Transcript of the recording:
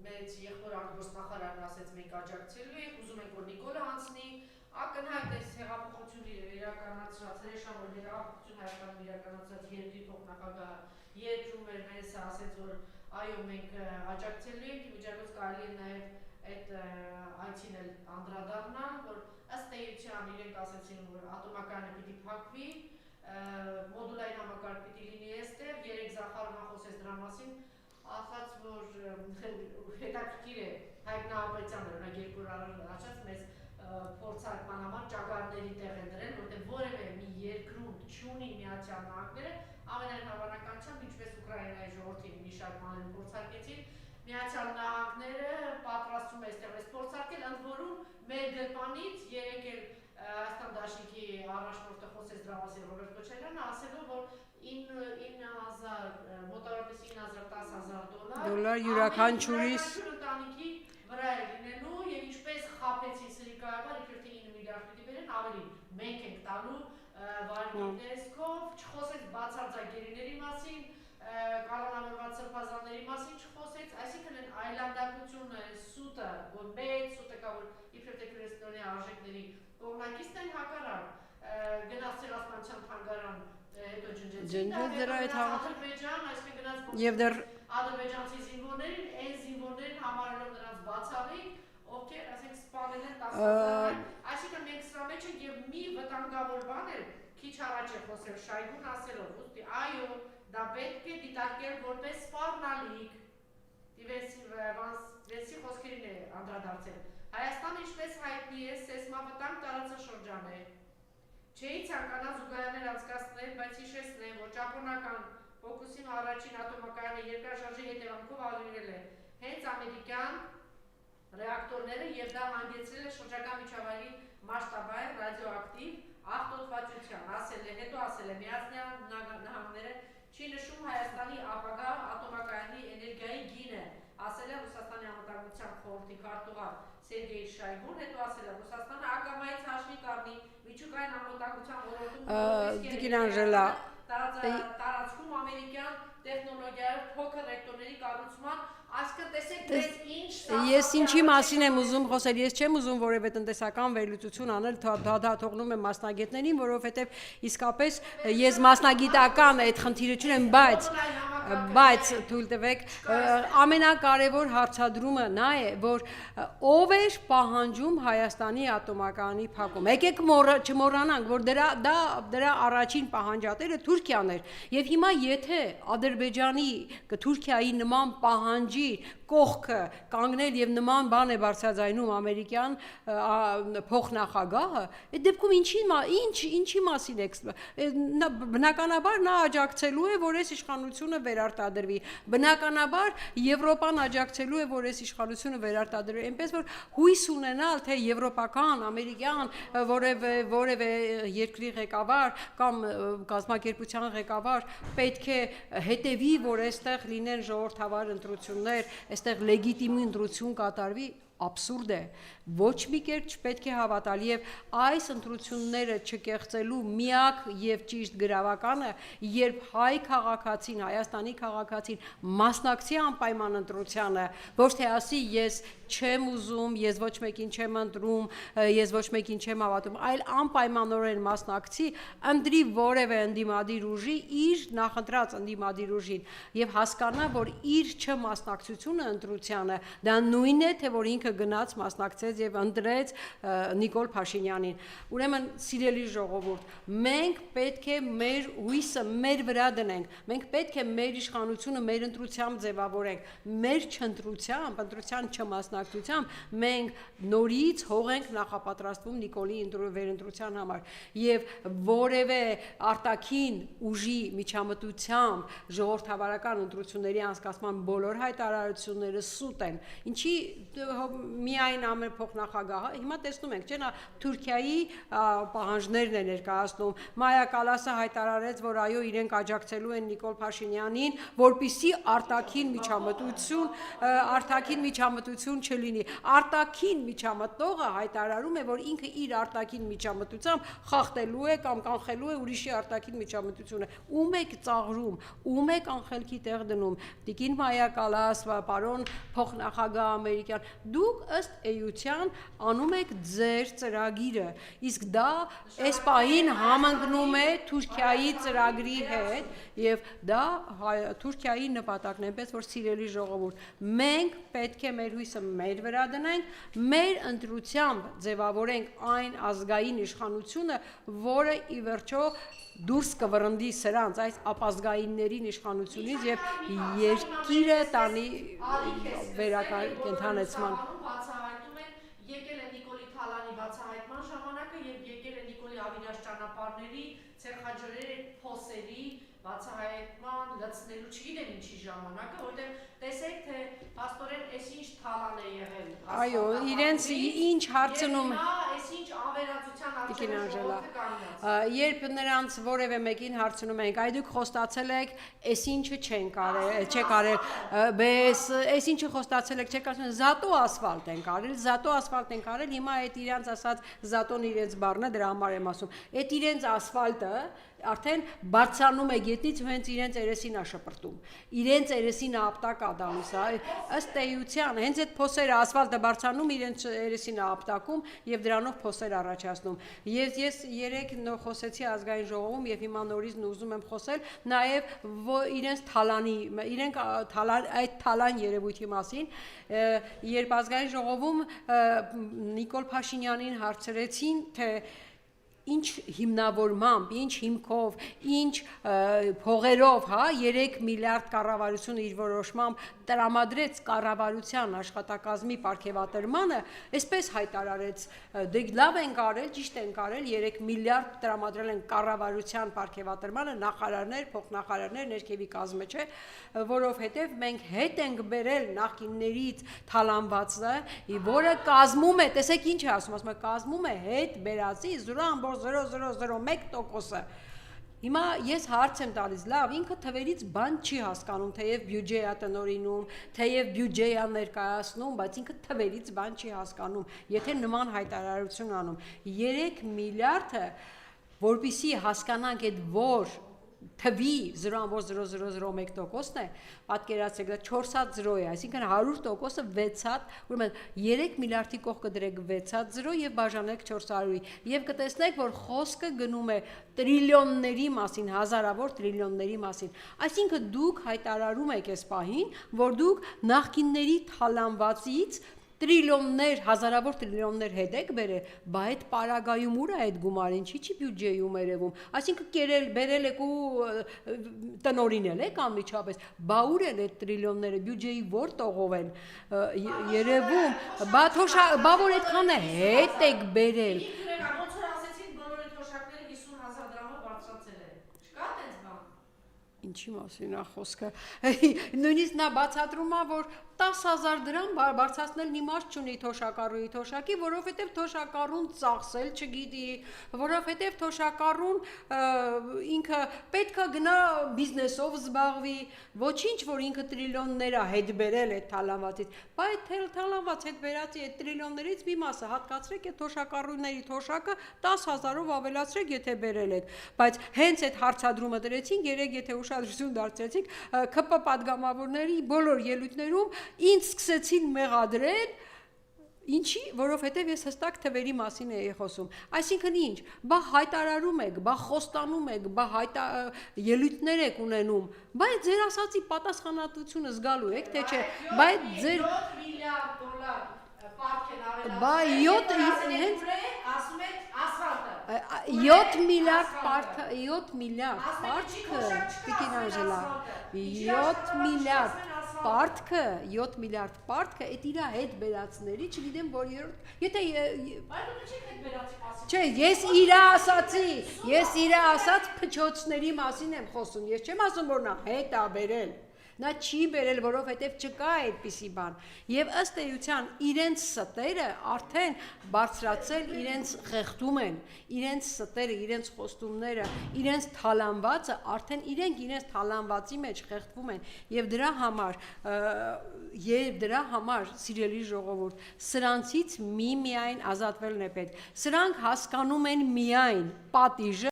մեծ եղբոր արտգործնախարարն ասեց մենք աջակցելու ենք, ուզում ենք որ Նիկոլը անցնի, ակնհայտ այս հեղափոխությունը իրականացրած, հրեշավոր հեղափոխություն Հայաստանում իրականացրած երկրի փոխնախագահը երկրում էր մեզ ասեց որ այո մենք աջակցելու ենք, վիճակոց կարելի է նաև այդ այցին էլ անդրադառնալ, որ ըստ էության իրենք ասեցին որ ատոմակայանը պիտի փակվի, մոդուլային համակարգ պիտի լինի այստեղ, երեք Զախարովան խոսեց դրա մասին, ասաց որ հետաքրքիր է Հայկ Նահապետյանը օրինակ 2 օր առաջ մեզ փորձարկման համար ճագարների տեղ է դրել, որտեղ որևէ մի երկրում չունի Միացյալ Նահանգները, ամենայն հավանականությամբ ինչպես Ուկրաինայի ժողովրդին մի շարք բաներ փորձարկեցին, Միացյալ Նահանգները պատրաստվում է այստեղ այս փորձարկել, ընդ որում մեր գրպանից երեք էլ Հայաստան դաշինքի առաջնորդը խոսեց դրա մասին Ռոբերտ Քոչարյանը, ասելով որ 9,000 մոտավորապես 9,000-10,000 դոլար յուրաքանչյուրիս ընտանիքի վրա է լինելու եւ ինչպես խաբեցին Սրիկայաբար իբր թե 9 միլիարդ պիտի բերեն ավելի մենք ենք տալու վարկի տեսքով չխոսեց բացարձակ գերիների մասին կանոնավորված սրբազանների մասին չխոսեց այսինքն այն այլանդակությունը սուտը որ մեծ սուտը կա որ իբր թե քրիստոնյա արժեքների կողմնակիցն են հակառակ գնաց ցեղասպանության թանգարան հետո ջնջեց դրա այդ Ադրբեջան այսինքն գնաց եւ դեռ ադրբեջանցի զինվորներին այն զինվորներին համարելով նրանց բացառիկ ովքեր ասենք սպանել են 10,000 այսինքն մենք սրա մեջ ենք եւ մի վտանգավոր բան է քիչ առաջ է խոսել Շայգուն ասելով ուստի այո դա պետք է դիտարկել որպես սպառնալիք դիվերսի խոսքերին է անդրադարձել Հայաստանը ինչպես հայտնի է սեյսմավտանգ տարածաշրջան է չէի ցանկանա զուգահեռներ անցկացնել բայց հիշեցնեմ որ ճապոնական Ֆոկուսիմա առաջին ատոմակայանը երկրաշարժի հետևանքով ավերել է հենց ամերիկյան ռեակտորները եւ դա հանգեցրել է շրջակա միջավայրի մասշտաբային ռադիոակտիվ աղտոտվածության հետո ասել է Միացյալ Նահանգները չի նշում Հայաստանի ապագա ատոմակայանի էներգիայի գինը ասել է Ռուսաստանի անվտանգության խորհրդի քարտուղար Սերգեյ Շայգուն հետո ասել է Ռուսաստանը ակամայից հաշվի կառնի միջուկային անվտանգության ոլորտում տարածքում ամերիկյան տեխնոլոգիայով փոքր ռեկտորների կառուցման այսինքն տեսեք դες ինչ ես ինչի մասին եմ ուզում խոսել ես չեմ ուզում որևէ տնտեսական վերլուծություն անել դա թողնում եմ մասնագետներին որովհետև իսկապես ես մասնագիտական այդ խնդիրը չունեմ բայց թույլ տվեք ամենակարևոր հարցադրումը նա է որ ով է պահանջում Հայաստանի ատոմակայանի փակում եկեք չմոռանանք որ դրա առաջին պահանջատերը Թուրքիան էր եւ հիմա եթե Ադրբեջանի Թուրքիայի նման պահանջի կողքը կանգնել եւ նման բան է բարձրաձայնում ամերիկյան փոխնախագահը այդ դեպքում ինչի մասին է բնականաբար նա աջակցելու է որ այս իշխանությունը վերարտադրվի բնականաբար Եվրոպան աջակցելու է որ այս իշխանությունը վերարտադրվի այնպես որ հույս ունենալ թե եվրոպական ամերիկյան որևէ երկրի ղեկավար կամ կազմակերպության ղեկավար պետք է հետևի որ այստեղ լինեն ժողովրդավար ընտրություններ այստեղ լեգիտիմ ընտրություն կատարվի absurd է ոչ մի կերպ չպետք է հավատալ եւ այս ընտրությունները չկեղծելու միակ եւ ճիշտ գրավականը երբ հայ քաղաքացին Հայաստանի քաղաքացին մասնակցի անպայման ընտրությանը ոչ թե ասի ես չեմ ուզում ես ոչ մեկին չեմ ընտրում ես ոչ մեկին չեմ հավատում այլ անպայմանորեն մասնակցի ընտրի որևէ ընդդիմադիր ուժի իր նախընտրած ընդդիմադիր ուժին եւ հասկանա որ իր չմասնակցությունը ընտրությանը դա նույնն է թե որ ինքը գնաց մասնակցեց եւ ընտրեց Նիկոլ Փաշինյանին ուրեմն սիրելի ժողովուրդ մենք պետք է մեր հույսը մեր վրա դնենք մենք պետք է մեր իշխանությունը մեր ընտրությամբ ձևավորենք մեր չընտրությամբ ընտրության չմասնակցությամբ մենք նորից հող ենք նախապատրաստվում Նիկոլի վերընտրության համար եւ որևէ արտաքին ուժի միջամտությամբ ժողովրդավարական ընտրությունների անցկացման բոլոր հայտարարությունները սուտ են ինչի միայն ամեն փոխնախագահը, հիմա տեսնում ենք, չէ՞, նա Թուրքիայի պահանջներն է ներկայացնում։ Մայա Կալասը հայտարարեց, որ այո, իրենք աջակցելու են Նիկոլ Փաշինյանին, որպեսզի արտաքին միջամտություն չլինի։ Արտաքին միջամտնողը հայտարարում է, որ ինքը իր արտաքին միջամտությամբ խախտելու է կամ կանխելու է ուրիշի արտաքին միջամտությունը։ Ում եք ծաղրում, ում եք անխելքի տեղ դնում։ Տիկին Մայա Կալաս, պարոն փոխնախագահ ամերիկյան, դուք ըստ էության անում եք ձեր ծրագիրը, իսկ դա այս պահին համընկնում է Թուրքիայի ծրագրի հետ, եւ դա Թուրքիայի նպատակն է, այնպես որ սիրելի ժողովուրդ, մենք պետք է մեր հույսը մեր վրա դնենք, մեր ընտրությամբ ձևավորենք այն ազգային իշխանությունը, որը ի վերջո դուրս կվռնդի սրանց այս ապազգայիններին իշխանությունից եւ երկիրը տանի վերակենդանացման։ Բացահայտում են, եկել է Նիկոլի Թալանի բացահայտման ժամանակը եւ եկել է Նիկոլի Ավիրաշ ճանապարհների ցեղաջրերի փոսերի բացահայտման լցնելու չգիտեմ ինչի ժամանակը, որտեղ տեսեք թե աստորեն այսինչ Թալան է եղել։ Այո, իրենց ինչ հարցնում այսինչ ավերածության երբ նրանց որևէ մեկին հարցնում ենք, այ դուք խոստացել եք, այսինչը չեն կարել, այսինչը խոստացել եք, չեք ասում, զատո ասֆալտ են կարել, հիմա այդ իրենց ասած զատոն իրենց բառն է, դրա համար եմ ասում, այդ իրենց ասֆալտը արդեն բարձրանում է գետնից ու հենց իրենց երեսին է շպրտում, իրենց երեսին է ապտակա դալիս, ըստ էության, հենց այդ փոսերը ասֆալտը բարձրանում իրենց երեսին է ապտակում եւ դրանով փոսեր առաջացնում։ Ես երեք խոսեցի ազգային ժողովում եւ հիմա նորից ուզում եմ խոսել նաեւ իրենց Թալանի, այդ Թալան երևույթի մասին, երբ ազգային ժողովում Նիկոլ Փաշինյանին հարցրեցին, թե ինչ հիմնավորմամբ, ինչ հիմքով, ինչ փողերով, 3 միլիարդ կառավարությունը իր որոշմամբ տրամադրեց կառավարության աշխատակազմի պարգևատրմանը, այսպես հայտարարեց, դե լավ են կարել, ճիշտ են կարել, 3 միլիարդ տրամադրել են կառավարության պարգևատրմանը, նախարարներ, փոխնախարարներ, ներքևի կազմը չէ, որովհետև մենք հետ ենք բերել նախկիններից թալանվածը, որը կազմում է, տեսեք ինչ է ասում է, կազմում է հետ բերածի 0.0001%-ը։ Հիմա ես հարց եմ տալիս, լավ, ինքը թվերից բան չի հասկանում, թեև բյուջե է տնօրինում, թեև բյուջե է ներկայացնում, բայց ինքը թվերից բան չի հասկանում, եթե նման հայտարարություն անում։ 3 միլիարդը, որպեսզի հասկանանք այդ որ թվի 0.0001%-ն է, պատկերացրեք, դա 4 հատ 0 է, այսինքն 100%-ը 6 հատ, ուրեմն 3 միլիարդի կողքը դրեք 6 հատ 0 եւ բաժանեք 400-ի, եւ կտեսնեք, որ խոսքը գնում է տրիլիոնների մասին, հազարավոր տրիլիոնների մասին։ Այսինքն դուք հայտարարում եք այս պահին, որ դուք նախկինների թալանվածից տրիլիոններ, հազարավոր տրիլիոններ հետ եք բերել, բա այդ պարագայում ուր է այդ գումարը, ինչի՞ բյուջեում երևում, այսինքն բերել եք ու տնօրինել եք անմիջապես, բա ուր են այդ տրիլիոնները, բյուջեի որ տողով են երևում, բա որ այդքանը հետ եք բերել։ Ոնց որ ասեցին, բոլոր այդ թոշակները 50,000 դրամով բարձրացել են, չկա այդպես բան։ Ինչի մասին է խոսքը, նույնիսկ նա բացատրում է, որ 10,000 դրամ բարձրացնել իմաստ չունի թոշակառուի թոշակի, որովհետև թոշակառուն ծախսել չգիտի, որովհետև թոշակառուն ինքը պետք է գնա բիզնեսով զբաղվի, ոչինչ, որ ինքը տրիլիոններ է հետ բերել այդ թալանվածից, բայց թալանված հետ բերածի այդ տրիլիոններից մի մասը հատկացրեք այդ թոշակառուների թոշակը 10,000-ով ավելացրեք, եթե բերել եք, բայց հենց այդ հարցադրումը դրեցինք, երեք եթե ուշադրություն դարձրեցինք, ԿՊ падգամավորների բոլոր ելույթներում ինձ սկսեցին մեղադրել, ինչի, որովհետև ես հստակ թվերի մասին էի խոսում, այսինքն ինչ, բա հայտարարում եք, բա խոստանում եք, բա ելույթներ եք ունենում, բայց ձեր ասացի պատասխանատվությունը զգալու եք, թե չէ, բայց ձեր 7 միլիարդ դոլար պարտք են ավելացրել, բա 7 ասում եք ասֆալտը, 7 միլիարդ պարտքը, 7 միլիարդ պարտքը, Տիկին Անժելա, 7 միլիարդ պարտքը, 7 միլիարդ պարտքը, այդ իրա հետ բերածների, չգիտեմ, որ եթե չէ, ես իրա ասած փչոցների մասին եմ խոսում, ես չեմ ասում, որ նա հետ է բերել, Նա չի բերել, որովհետև չկա այդպիսի բան։ Եվ ըստ էության իրենց ստերը արդեն բարձրացել իրենց խեղդում են, իրենց ստերը, իրենց խոստումները, իրենց թալանվածը արդեն իրենց թալանվածի մեջ խեղդվում են եւ դրա համար սիրելի ժողովուրդ, սրանցից միայն ազատվելն է պետք։ Սրանք հասկանում են միայն պատիժը